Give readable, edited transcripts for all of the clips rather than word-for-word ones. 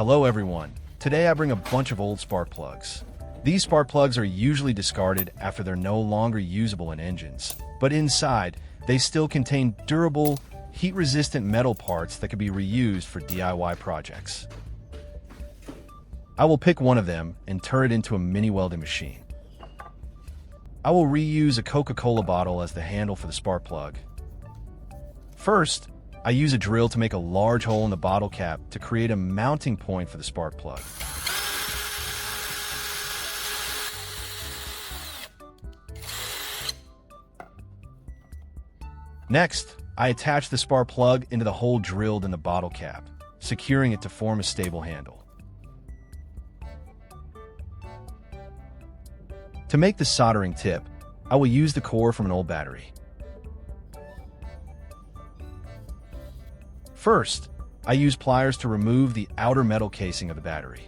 Hello everyone. Today I bring a bunch of old spark plugs. These spark plugs are usually discarded after they're no longer usable in engines, but inside, they still contain durable, heat-resistant metal parts that can be reused for DIY projects. I will pick one of them and turn it into a mini welding machine. I will reuse a Coca-Cola bottle as the handle for the spark plug. First, I use a drill to make a large hole in the bottle cap to create a mounting point for the spark plug. Next, I attach the spark plug into the hole drilled in the bottle cap, securing it to form a stable handle. To make the soldering tip, I will use the core from an old battery. First, I use pliers to remove the outer metal casing of the battery.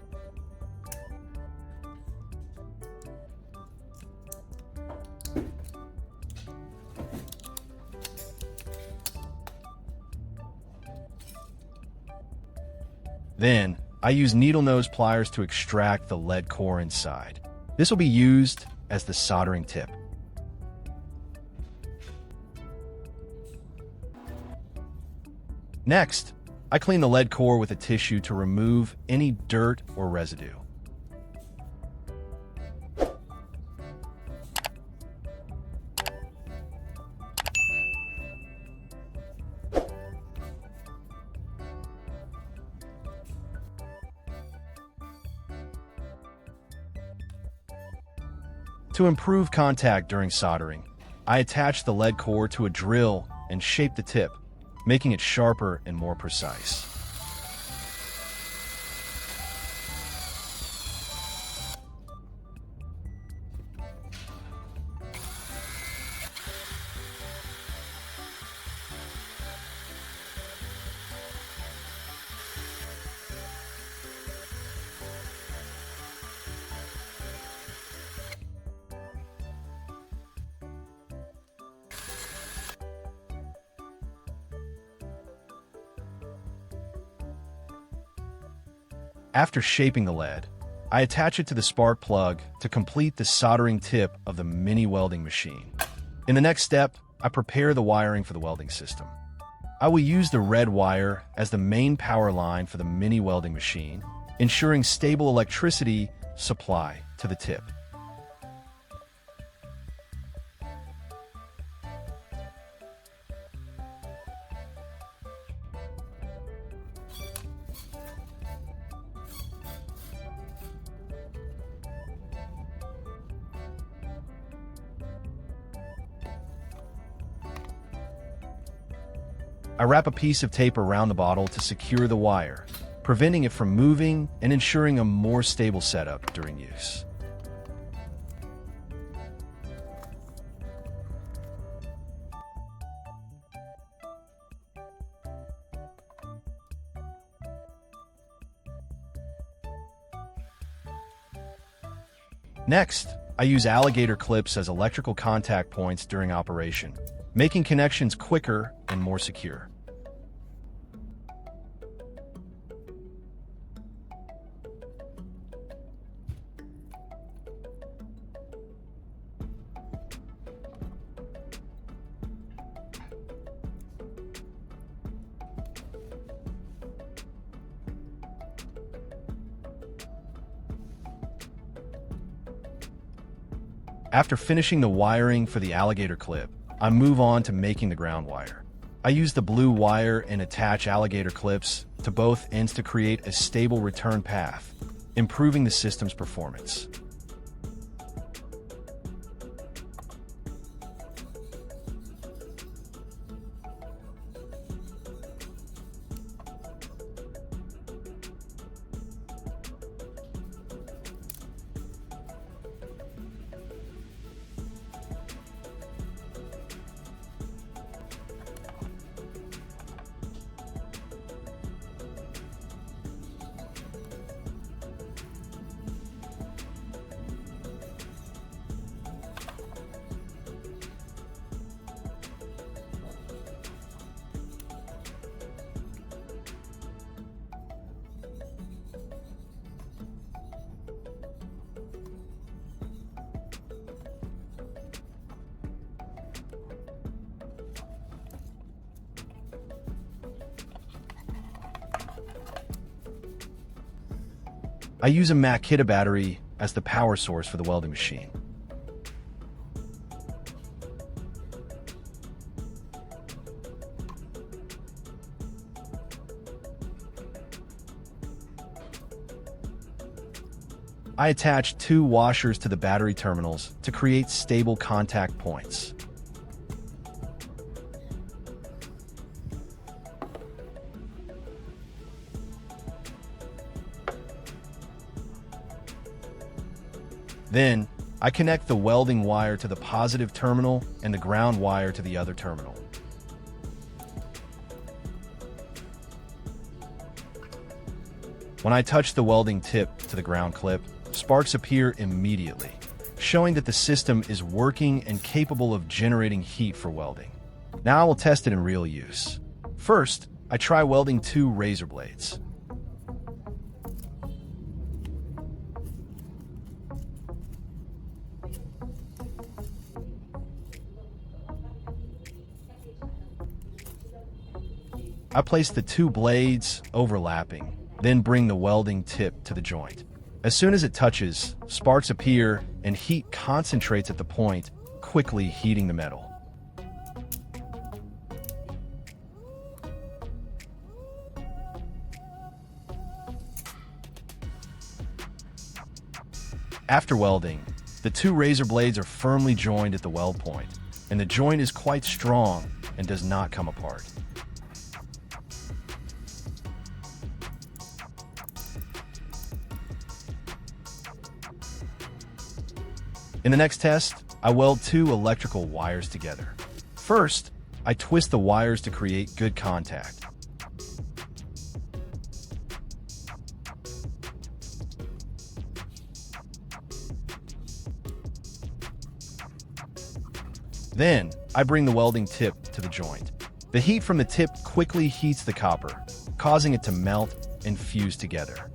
Then, I use needle nose pliers to extract the lead core inside. This will be used as the soldering tip. Next, I clean the lead core with a tissue to remove any dirt or residue. To improve contact during soldering, I attach the lead core to a drill and shape the tip, making it sharper and more precise. After shaping the lead, I attach it to the spark plug to complete the soldering tip of the mini welding machine. In the next step, I prepare the wiring for the welding system. I will use the red wire as the main power line for the mini welding machine, ensuring stable electricity supply to the tip. I wrap a piece of tape around the bottle to secure the wire, preventing it from moving and ensuring a more stable setup during use. Next, I use alligator clips as electrical contact points during operation, making connections quicker and more secure. After finishing the wiring for the alligator clip, I move on to making the ground wire. I use the blue wire and attach alligator clips to both ends to create a stable return path, improving the system's performance. I use a Makita battery as the power source for the welding machine. I attach 2 washers to the battery terminals to create stable contact points. Then, I connect the welding wire to the positive terminal and the ground wire to the other terminal. When I touch the welding tip to the ground clip, sparks appear immediately, showing that the system is working and capable of generating heat for welding. Now I will test it in real use. First, I try welding 2 razor blades. I place the 2 blades overlapping, then bring the welding tip to the joint. As soon as it touches, sparks appear and heat concentrates at the point, quickly heating the metal. After welding, the 2 razor blades are firmly joined at the weld point, and the joint is quite strong and does not come apart. In the next test, I weld 2 electrical wires together. First, I twist the wires to create good contact. Then, I bring the welding tip to the joint. The heat from the tip quickly heats the copper, causing it to melt and fuse together.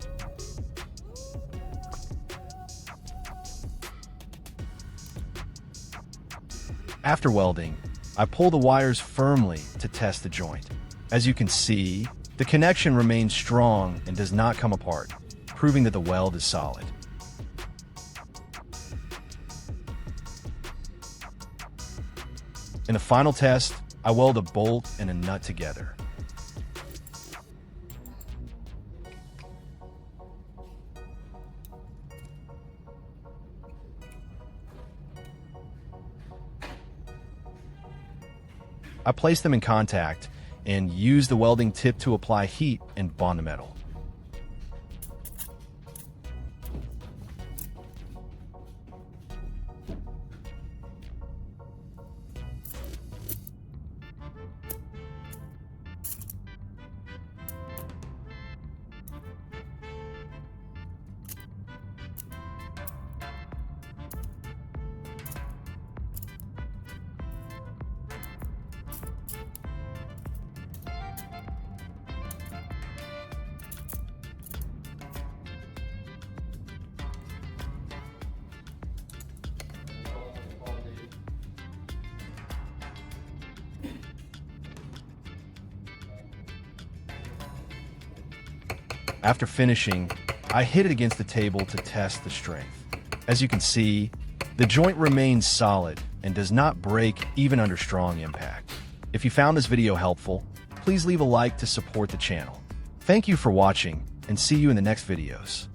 After welding, I pull the wires firmly to test the joint. As you can see, the connection remains strong and does not come apart, proving that the weld is solid. In the final test, I weld a bolt and a nut together. I place them in contact and use the welding tip to apply heat and bond the metal. After finishing, I hit it against the table to test the strength. As you can see, the joint remains solid and does not break even under strong impact. If you found this video helpful, please leave a like to support the channel. Thank you for watching and see you in the next videos.